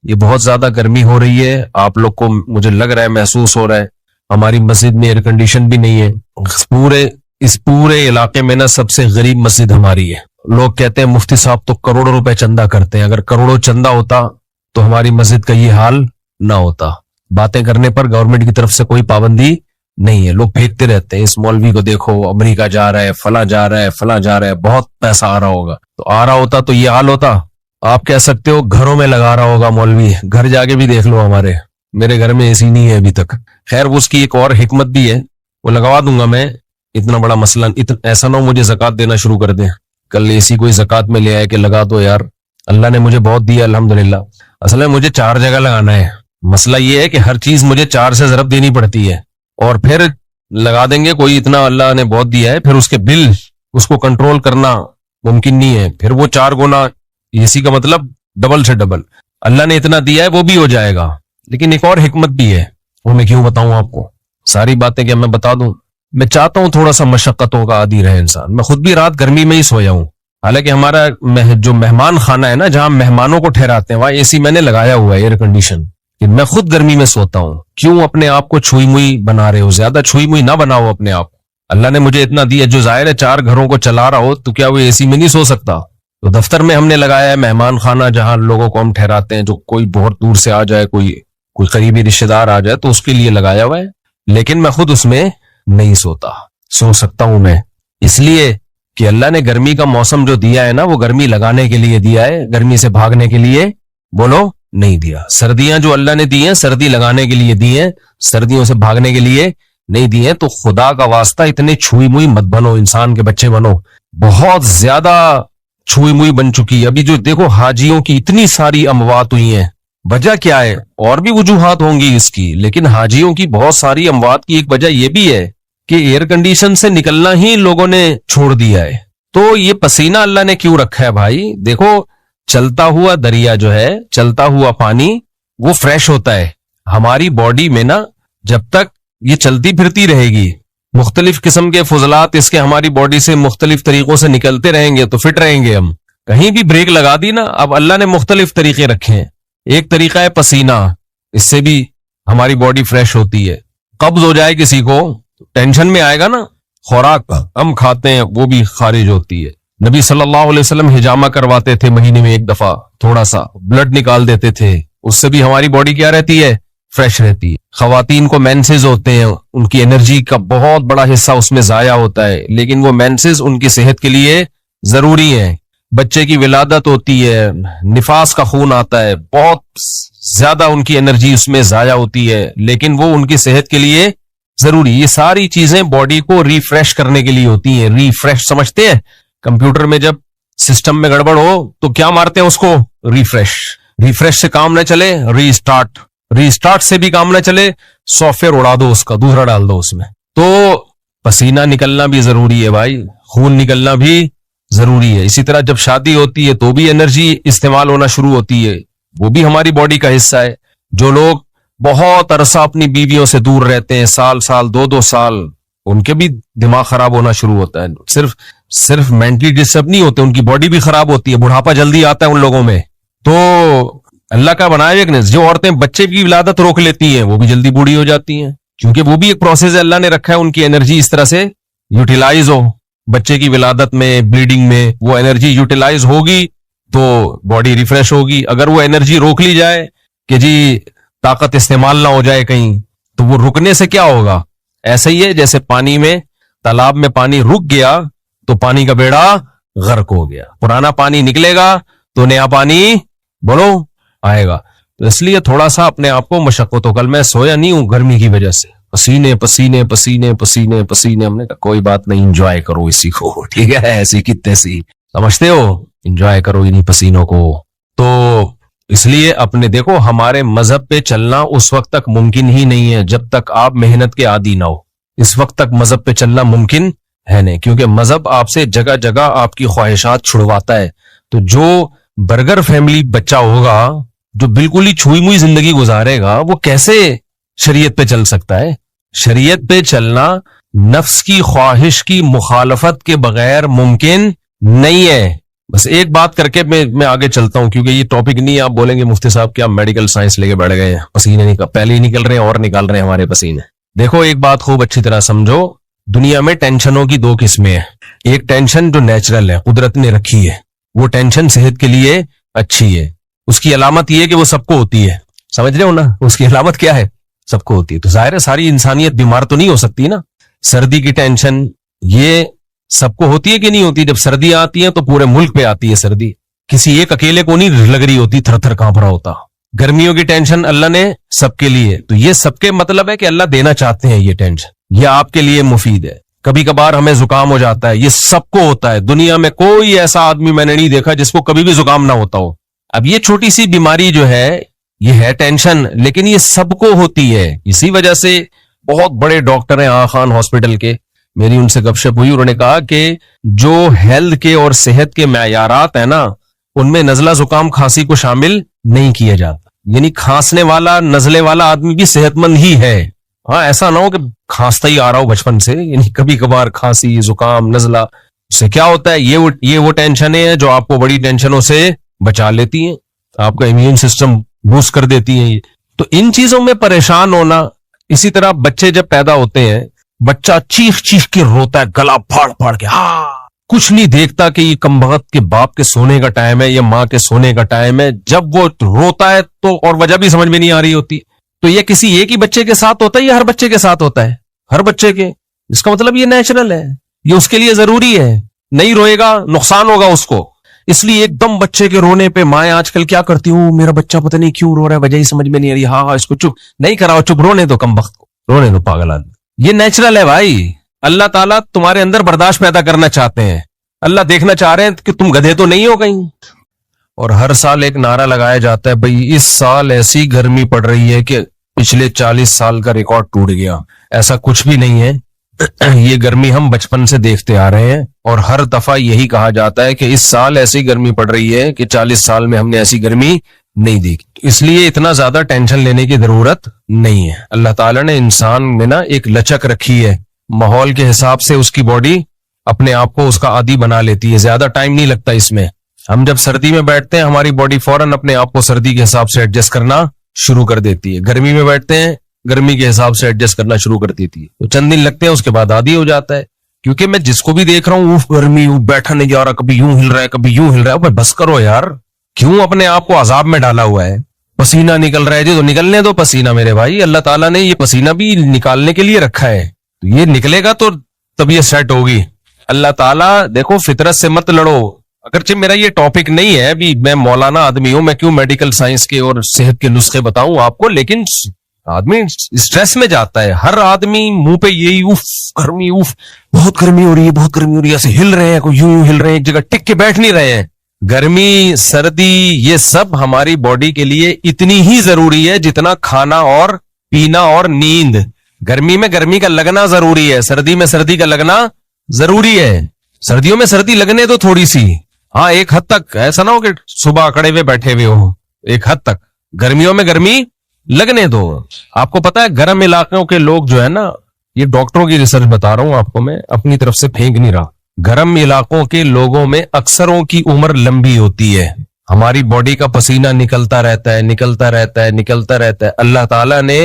یہ بہت زیادہ گرمی ہو رہی ہے، آپ لوگ کو مجھے لگ رہا ہے محسوس ہو رہا ہے، ہماری مسجد میں ایئر کنڈیشن بھی نہیں ہے. اس پورے علاقے میں نا سب سے غریب مسجد ہماری ہے. لوگ کہتے ہیں مفتی صاحب تو کروڑوں روپے چندہ کرتے ہیں، اگر کروڑوں چندہ ہوتا تو ہماری مسجد کا یہ حال نہ ہوتا. باتیں کرنے پر گورنمنٹ کی طرف سے کوئی پابندی نہیں ہے، لوگ پھینکتے رہتے ہیں اس مولوی کو دیکھو امریکہ جا رہا ہے، فلاں جا رہا ہے، فلاں جا رہا ہے، بہت پیسہ آ رہا ہوگا. تو آ رہا ہوتا تو یہ حال ہوتا؟ آپ کہہ سکتے ہو گھروں میں لگا رہا ہوگا مولوی، گھر جا کے بھی دیکھ لو، میرے گھر میں اے سی نہیں ہے ابھی تک. خیر اس کی ایک اور حکمت بھی ہے، وہ لگوا دوں گا میں. اتنا بڑا مسئلہ ایسا نہ ہو مجھے زکوٰۃ دینا شروع کر دیں کل اے سی کوئی زکوٰۃ میں لے آئے کہ لگا دو. یار اللہ نے مجھے بہت دیا الحمدللہ. اصل میں مجھے 4 جگہ لگانا ہے. مسئلہ یہ ہے کہ ہر چیز مجھے 4 سے ضرب دینی پڑتی ہے، اور پھر لگا دیں گے کوئی، اتنا اللہ نے بہت دیا ہے، پھر اس کے بل اس کو کنٹرول کرنا ممکن نہیں ہے. پھر وہ 4 گنا اے سی کا مطلب ڈبل سے ڈبل. اللہ نے اتنا دیا ہے وہ بھی ہو جائے گا. لیکن ایک اور حکمت بھی ہے، وہ میں کیوں بتاؤں آپ کو، ساری باتیں کیا میں بتا دوں؟ میں چاہتا ہوں تھوڑا سا مشقتوں کا عادی رہے انسان. میں خود بھی رات گرمی میں ہی سویا ہوں، حالانکہ ہمارا جو مہمان خانہ ہے نا جہاں مہمانوں کو ٹھہراتے ہیں وہاں اے سی میں نے لگایا ہوا ہے، ایئر کنڈیشن. میں خود گرمی میں سوتا ہوں. کیوں اپنے آپ کو چھوئی موئی بنا رہے ہو؟ زیادہ چھوئی موئی نہ بناؤ اپنے آپ. اللہ نے مجھے اتنا دیا، جو ظاہر ہے 4 گھروں کو چلا رہا ہو تو کیا وہ اے سی میں نہیں سو سکتا؟ تو دفتر میں ہم نے لگایا ہے مہمان خانہ جہاں لوگوں کو ہم ٹھہراتے ہیں، جو کوئی بہت دور سے آ جائے، کوئی قریبی رشتہ دار آ جائے تو اس کے لیے لگایا ہوا ہے. لیکن میں خود اس میں نہیں سوتا. سو سکتا ہوں میں اس لیے کہ اللہ نے گرمی کا موسم جو دیا ہے نا وہ گرمی لگانے کے لیے دیا ہے، گرمی سے بھاگنے کے لیے بولو نہیں دیا. سردیاں جو اللہ نے دی ہیں سردی لگانے کے لیے دی ہیں، سردیوں سے بھاگنے کے لیے نہیں دی ہیں. تو خدا کا واسطہ اتنے چھوئی موئی مت بنو، انسان کے بچے بنو. بہت زیادہ چھوئی موئی بن چکی ہے. ابھی جو دیکھو حاجیوں کی اتنی ساری اموات ہوئی ہیں، وجہ کیا ہے؟ اور بھی وجوہات ہوں گی اس کی، لیکن حاجیوں کی بہت ساری اموات کی ایک وجہ یہ بھی ہے کہ ایئر کنڈیشن سے نکلنا ہی لوگوں نے چھوڑ دیا ہے. تو یہ پسینہ اللہ نے کیوں رکھا ہے بھائی؟ دیکھو چلتا ہوا دریا جو ہے، چلتا ہوا پانی وہ فریش ہوتا ہے. ہماری باڈی میں نا جب تک یہ چلتی پھرتی رہے گی، مختلف قسم کے فضلات اس کے ہماری باڈی سے مختلف طریقوں سے نکلتے رہیں گے تو فٹ رہیں گے ہم. کہیں بھی بریک لگا دی نا، اب اللہ نے مختلف طریقے رکھے ہیں. ایک طریقہ ہے پسینہ، اس سے بھی ہماری باڈی فریش ہوتی ہے. قبض ہو جائے کسی کو ٹینشن میں آئے گا نا، خوراک ہم کھاتے ہیں وہ بھی خارج ہوتی ہے. نبی صلی اللہ علیہ وسلم حجامہ کرواتے تھے مہینے میں ایک دفعہ، تھوڑا سا بلڈ نکال دیتے تھے، اس سے بھی ہماری باڈی کیا رہتی ہے؟ فریش رہتی ہے. خواتین کو مینسز ہوتے ہیں، ان کی انرجی کا بہت بڑا حصہ اس میں ضائع ہوتا ہے، لیکن وہ مینسز ان کی صحت کے لیے ضروری ہیں. بچے کی ولادت ہوتی ہے، نفاس کا خون آتا ہے، بہت زیادہ ان کی انرجی اس میں ضائع ہوتی ہے، لیکن وہ ان کی صحت کے لیے ضروری. یہ ساری چیزیں باڈی کو ریفریش کرنے کے لیے ہوتی ہیں. ریفریش سمجھتے ہیں؟ کمپیوٹر میں جب سسٹم میں گڑبڑ ہو تو کیا مارتے ہیں اس کو؟ ریفریش. ریفریش سے کام نہ چلے ری اسٹارٹ. ری اسٹارٹ سے بھی کام نہ چلے سافٹ ویئر اڑا دو، اس کا دوسرا ڈال دو اس میں. تو پسینہ نکلنا بھی ضروری ہے بھائی، خون نکلنا بھی ضروری ہے. اسی طرح جب شادی ہوتی ہے تو بھی انرجی استعمال ہونا شروع ہوتی ہے، وہ بھی ہماری باڈی کا حصہ ہے. جو لوگ بہت عرصہ اپنی بیویوں سے دور رہتے ہیں، سال 2 سال، ان کے بھی دماغ خراب ہونا شروع ہوتا ہے. صرف مینٹلی ڈسٹرب نہیں ہوتے، ان کی باڈی بھی خراب ہوتی ہے، بڑھاپا جلدی آتا ہے ان لوگوں میں. تو اللہ کا بنایا ایک نے، جو عورتیں بچے کی ولادت روک لیتی ہیں وہ بھی جلدی بوڑھی ہو جاتی ہیں، کیونکہ وہ بھی ایک پروسیس اللہ نے رکھا ہے، ان کی انرجی اس طرح سے یوٹیلائز ہو. بچے کی ولادت میں، بلیڈنگ میں وہ انرجی یوٹیلائز ہوگی تو باڈی ریفریش ہوگی. اگر وہ انرجی روک لی جائے کہ جی طاقت استعمال نہ ہو جائے کہیں، تو وہ رکنے سے کیا ہوگا؟ ایسا ہی ہے جیسے پانی میں، تالاب میں پانی رک گیا تو پانی کا بیڑا غرق ہو گیا. پرانا پانی نکلے گا تو نیا پانی بولو آئے گا. تو اس لیے تھوڑا سا اپنے آپ کو مشقت ہو. کل میں سویا نہیں ہوں گرمی کی وجہ سے، پسینے پسینے پسینے پسینے پسینے. ہم نے کہا کوئی بات نہیں، انجوائے کرو اسی کو، ٹھیک ہے؟ ایسی کی تیسی، سمجھتے ہو؟ انجوائے کرو انہیں پسینوں کو. تو اس لیے اپنے دیکھو، ہمارے مذہب پہ چلنا اس وقت تک ممکن ہی نہیں ہے جب تک آپ محنت کے عادی نہ ہو. اس وقت تک مذہب پہ چلنا ممکن ہے نہیں، کیونکہ مذہب آپ سے جگہ جگہ آپ کی خواہشات چھڑواتا ہے. تو جو برگر فیملی بچہ ہوگا، جو بالکل ہی چھوئی موئی زندگی گزارے گا، وہ کیسے شریعت پہ چل سکتا ہے؟ شریعت پہ چلنا نفس کی خواہش کی مخالفت کے بغیر ممکن نہیں ہے. بس ایک بات کر کے میں آگے چلتا ہوں, کیونکہ یہ ٹاپک نہیں, آپ بولیں گے مفتی صاحب کیا میڈیکل سائنس لے کے بیٹھ گئے ہیں, پسینے پہلے ہی نکل رہے ہیں اور نکال رہے ہیں ہمارے پسینے. دیکھو ایک بات خوب اچھی طرح سمجھو, دنیا میں ٹینشنوں کی دو قسمیں ہیں. ایک ٹینشن جو نیچرل ہے, قدرت نے رکھی ہے, وہ ٹینشن صحت کے لیے اچھی ہے, اس کی علامت یہ ہے کہ وہ سب کو ہوتی ہے, سمجھ رہے ہو نا, اس کی علامت کیا ہے, سب کو ہوتی ہے. تو ظاہر ہے ساری انسانیت بیمار تو نہیں ہو سکتی نا. سردی کی ٹینشن یہ سب کو ہوتی ہے کہ نہیں ہوتی؟ جب سردی آتی ہے تو پورے ملک پہ آتی ہے سردی, کسی ایک اکیلے کو نہیں لگ رہی ہوتی, تھر تھر کانپ رہا ہوتا. گرمیوں کی ٹینشن اللہ نے سب کے لیے, تو یہ سب کے مطلب ہے کہ اللہ دینا چاہتے ہیں یہ ٹینشن, یہ آپ کے لیے مفید ہے. کبھی کبھار ہمیں زکام ہو جاتا ہے, یہ سب کو ہوتا ہے, دنیا میں کوئی ایسا آدمی میں نے نہیں دیکھا جس کو کبھی بھی زکام نہ ہوتا ہو. اب یہ چھوٹی سی بیماری جو ہے یہ ہے ٹینشن, لیکن یہ سب کو ہوتی ہے. اسی وجہ سے بہت بڑے ڈاکٹر ہیں آغا خان ہاسپٹل کے, میری ان سے گپ شپ ہوئی, انہوں نے کہا کہ جو ہیلتھ کے اور صحت کے معیارات ہیں نا, ان میں نزلہ زکام کھانسی کو شامل نہیں کیا جاتا. یعنی کھانسنے والا نزلے والا آدمی بھی صحت مند ہی ہے. ہاں ایسا نہ ہو کہ کھانستا ہی آ رہا ہو بچپن سے, یعنی کبھی کبھار کھانسی زکام نزلہ, اس سے کیا ہوتا ہے, یہ وہ ٹینشنیں ہیں جو آپ کو بڑی ٹینشنوں سے بچا لیتی ہیں, آپ کا امیون سسٹم بوسٹ کر دیتی ہیں. تو ان چیزوں میں پریشان ہونا. اسی طرح بچے جب پیدا ہوتے ہیں, بچہ چیخ چیخ کے روتا ہے, گلا پھاڑ پھاڑ کے, کچھ نہیں دیکھتا کہ یہ کمبخت کے باپ کے سونے کا ٹائم ہے یا ماں کے سونے کا ٹائم ہے. جب وہ روتا ہے تو اور وجہ بھی سمجھ میں نہیں آ رہی ہوتی. تو یہ کسی ایک ہی بچے کے ساتھ ہوتا ہے یا ہر بچے کے ساتھ ہوتا ہے؟ ہر بچے کے. اس کا مطلب یہ نیچرل ہے, یہ اس کے لیے ضروری ہے. نہیں روئے گا نقصان ہوگا اس کو. اس لیے ایک دم بچے کے رونے پہ مائیں آج کل کیا کرتی ہوں, میرا بچہ پتہ نہیں کیوں رو رہا ہے, وجہ ہی سمجھ میں نہیں آ رہی, ہاں اس کو چپ نہیں کراؤ, چپ رونے دو کمبخت کو, رونے دو پاگل آدمی. یہ نیچرل ہے بھائی. اللہ تعالیٰ تمہارے اندر برداشت پیدا کرنا چاہتے ہیں. اللہ دیکھنا چاہ رہے ہیں کہ تم گدھے تو نہیں ہو کہیں. اور ہر سال ایک نعرہ لگایا جاتا ہے, بھئی اس سال ایسی گرمی پڑ رہی ہے کہ پچھلے 40 سال کا ریکارڈ ٹوٹ گیا. ایسا کچھ بھی نہیں ہے, یہ گرمی ہم بچپن سے دیکھتے آ رہے ہیں, اور ہر دفعہ یہی کہا جاتا ہے کہ اس سال ایسی گرمی پڑ رہی ہے کہ 40 سال میں ہم نے ایسی گرمی نہیں دیکھی. اس لیے اتنا زیادہ ٹینشن لینے کی ضرورت نہیں ہے. اللہ تعالیٰ نے انسان میں نا ایک لچک رکھی ہے, ماحول کے حساب سے اس کی باڈی اپنے آپ کو اس کا عادی بنا لیتی ہے, زیادہ ٹائم نہیں لگتا اس میں. ہم جب سردی میں بیٹھتے ہیں ہماری باڈی فوراً اپنے آپ کو سردی کے حساب سے ایڈجسٹ کرنا شروع کر دیتی ہے. گرمی میں بیٹھتے ہیں گرمی کے حساب سے ایڈجسٹ کرنا شروع کر دیتی ہے. تو چند دن لگتے ہیں, اس کے بعد عادی ہو جاتا ہے. کیونکہ میں جس کو بھی دیکھ رہا ہوں, گرمی بیٹھا نہیں جا رہا, کبھی یوں ہل رہا ہے کبھی یوں ہل رہا ہے. بس کرو یار, کیوں اپنے آپ کو عذاب میں ڈالا ہوا ہے؟ پسینہ نکل رہا ہے جی تو نکلنے دو پسینہ میرے بھائی. اللہ تعالیٰ نے یہ پسینہ بھی نکالنے کے لیے رکھا ہے, تو یہ نکلے گا تو طبیعت سیٹ ہوگی. اللہ تعالیٰ دیکھو فطرت سے مت لڑو. اگرچہ میرا یہ ٹاپک نہیں ہے, ابھی میں مولانا آدمی ہوں, میں کیوں میڈیکل سائنس کے اور صحت کے نسخے بتاؤں آپ کو, لیکن آدمی اسٹریس میں جاتا ہے. ہر آدمی منہ پہ یہی اوف گرمی, اوف بہت گرمی ہو رہی ہے, بہت گرمی ہو رہی ہے, ایسے ہل رہے ہیں, کوئی یوں ہل رہے ہیں, ایک جگہ ٹک کے بیٹھ نہیں رہے ہیں. گرمی سردی یہ سب ہماری باڈی کے لیے اتنی ہی ضروری ہے جتنا کھانا اور پینا اور نیند. گرمی میں گرمی کا لگنا ضروری ہے, سردی میں سردی کا لگنا ضروری ہے. سردیوں میں سردی لگنے تو تھوڑی سی, ہاں ایک حد تک, ایسا نہ ہو کہ صبح اکڑے ہوئے بیٹھے ہوئے ہو, ایک حد تک. گرمیوں میں گرمی لگنے دو. آپ کو پتا ہے گرم علاقوں کے لوگ جو ہے نا, یہ ڈاکٹروں کی ریسرچ بتا رہا ہوں آپ کو, میں اپنی طرف سے پھینک نہیں رہا, گرم علاقوں کے لوگوں میں اکثروں کی عمر لمبی ہوتی ہے. ہماری باڈی کا پسینہ نکلتا رہتا ہے, نکلتا رہتا ہے, نکلتا رہتا ہے. اللہ تعالیٰ نے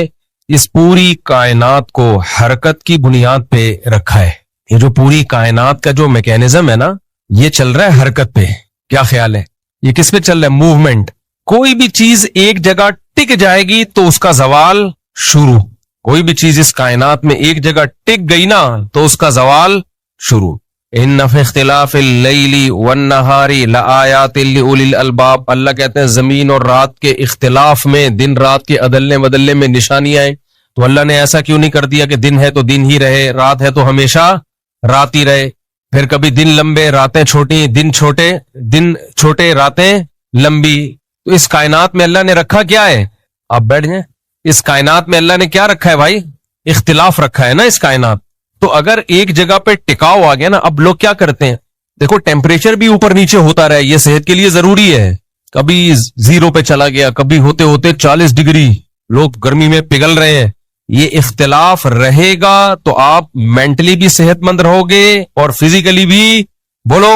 اس پوری کائنات کو حرکت کی بنیاد پہ رکھا ہے. یہ جو پوری کائنات کا جو میکینزم ہے نا, یہ چل رہا ہے حرکت پہ. کیا خیال ہے یہ کس پہ چل رہا ہے؟ موومنٹ. کوئی بھی چیز ایک جگہ ٹک جائے گی تو اس کا زوال شروع. کوئی بھی چیز اس کائنات میں ایک جگہ ٹک گئی نا تو اس کا زوال شروع. ان فی اختلاف اللیل والنہار لآیات لأولی الالباب. اللہ کہتے ہیں زمین اور رات کے اختلاف میں, دن رات کے عدلنے بدلنے میں نشانیاں ہیں. تو اللہ نے ایسا کیوں نہیں کر دیا کہ دن ہے تو دن ہی رہے, رات ہے تو ہمیشہ رات ہی رہے. پھر کبھی دن لمبے راتیں چھوٹی, دن چھوٹے راتیں لمبی. تو اس کائنات میں اللہ نے رکھا کیا ہے؟ آپ بیٹھ جائیں. اس کائنات میں اللہ نے کیا رکھا ہے بھائی؟ اختلاف رکھا ہے نا اس کائنات. تو اگر ایک جگہ پہ ٹکاؤ آ گیا نا, اب لوگ کیا کرتے ہیں, دیکھو ٹیمپریچر بھی اوپر نیچے ہوتا رہے, یہ صحت کے لیے ضروری ہے. کبھی 0 پہ چلا گیا, کبھی ہوتے ہوتے 40 ڈگری, لوگ گرمی میں پگھل رہے ہیں. یہ اختلاف رہے گا تو آپ مینٹلی بھی صحت مند رہو گے اور فزیکلی بھی بولو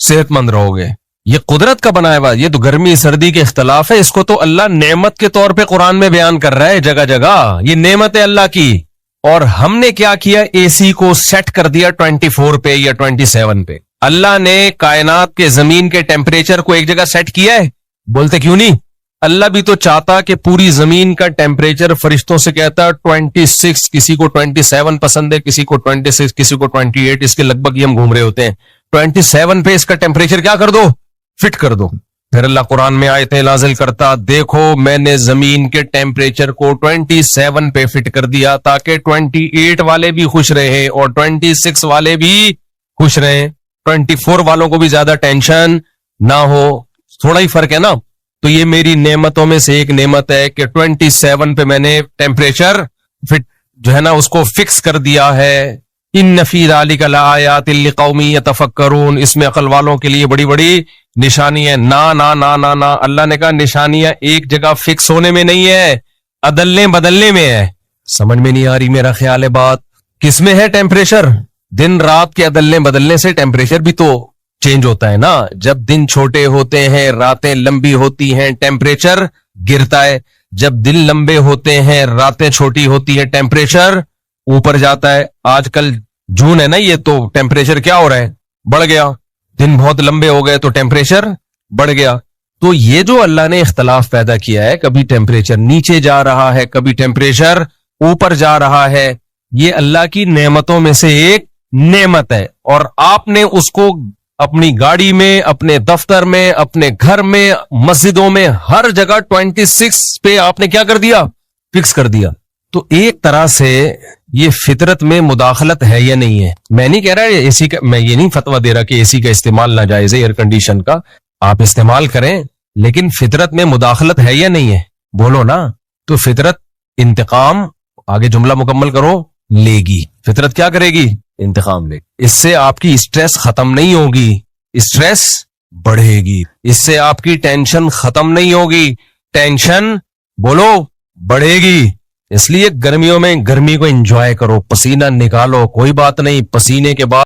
صحت مند رہو گے. یہ قدرت کا بنایا ہوا, یہ تو گرمی سردی کے اختلاف ہے, اس کو تو اللہ نعمت کے طور پہ قرآن میں بیان کر رہا ہے جگہ جگہ. یہ نعمت ہے اللہ کی. اور ہم نے کیا کیا, اے سی کو سیٹ کر دیا 24 پہ یا 27 پہ. اللہ نے کائنات کے زمین کے ٹیمپریچر کو ایک جگہ سیٹ کیا ہے, بولتے کیوں نہیں؟ اللہ بھی تو چاہتا کہ پوری زمین کا ٹیمپریچر فرشتوں سے کہتا 26, کسی کو 27 پسند ہے, کسی کو 26, کسی کو 28, اس کے لگ بھگ ہی ہم گھوم رہے ہوتے ہیں. 27 پہ اس کا ٹیمپریچر کیا کر دو, فٹ کر دو. پھر اللہ قرآن میں آیتیں نازل کرتا, دیکھو میں نے زمین کے ٹیمپریچر کو 27 پہ فٹ کر دیا تاکہ 28 والے بھی خوش رہے اور 26 والے بھی خوش رہیں, 24 والوں کو بھی زیادہ ٹینشن نہ ہو. تھوڑا ہی فرق ہے نا. تو یہ میری نعمتوں میں سے ایک نعمت ہے کہ 27 پہ میں نے ٹیمپریچر فٹ جو ہے نا اس کو فکس کر دیا ہے. ان فی ذلک لآیات لقوم یتفکرون, اس میں عقل والوں کے لیے بڑی بڑی نشانی ہے. نا نا نا نا نا, اللہ نے کہا نشانیاں ایک جگہ فکس ہونے میں نہیں ہے, عدلنے بدلنے میں ہے. سمجھ میں نہیں آ رہی میرا خیال ہے بات. کس میں ہے ٹیمپریچر؟ دن رات کے عدلنے بدلنے سے ٹیمپریچر بھی تو چینج ہوتا ہے نا. جب دن چھوٹے ہوتے ہیں راتیں لمبی ہوتی ہیں ٹیمپریچر گرتا ہے, جب دن لمبے ہوتے ہیں راتیں چھوٹی ہوتی ہیں ٹیمپریچر اوپر جاتا ہے. آج کل جون ہے نا, یہ تو ٹیمپریچر کیا ہو رہا ہے, بڑھ گیا. دن بہت لمبے ہو گئے تو ٹیمپریچر بڑھ گیا. تو یہ جو اللہ نے اختلاف پیدا کیا ہے, کبھی ٹیمپریچر نیچے جا رہا ہے کبھی ٹیمپریچر اوپر جا رہا ہے, یہ اللہ کی نعمتوں میں سے ایک نعمت ہے. اور آپ نے اس کو اپنی گاڑی میں, اپنے دفتر میں, اپنے گھر میں, مسجدوں میں, ہر جگہ 26 پہ آپ نے کیا کر دیا, فکس کر دیا. تو ایک طرح سے یہ فطرت میں مداخلت ہے یا نہیں ہے؟ میں نہیں کہہ رہا اے سی کا, میں یہ نہیں فتویٰ دے رہا کہ اے سی کا استعمال ناجائز ہے, ایئر کنڈیشن کا آپ استعمال کریں, لیکن فطرت میں مداخلت ہے یا نہیں ہے؟ بولو نا. تو فطرت انتقام, آگے جملہ مکمل کرو, لے گی. فطرت کیا کرے گی؟ انتقام لے گی. اس سے آپ کی اسٹریس ختم نہیں ہوگی, اسٹریس بڑھے گی. اس سے آپ کی ٹینشن ختم نہیں ہوگی, ٹینشن بولو بڑھے گی. اس لیے گرمیوں میں گرمی کو انجوائے کرو, پسینہ نکالو, کوئی بات نہیں, پسینے کے بعد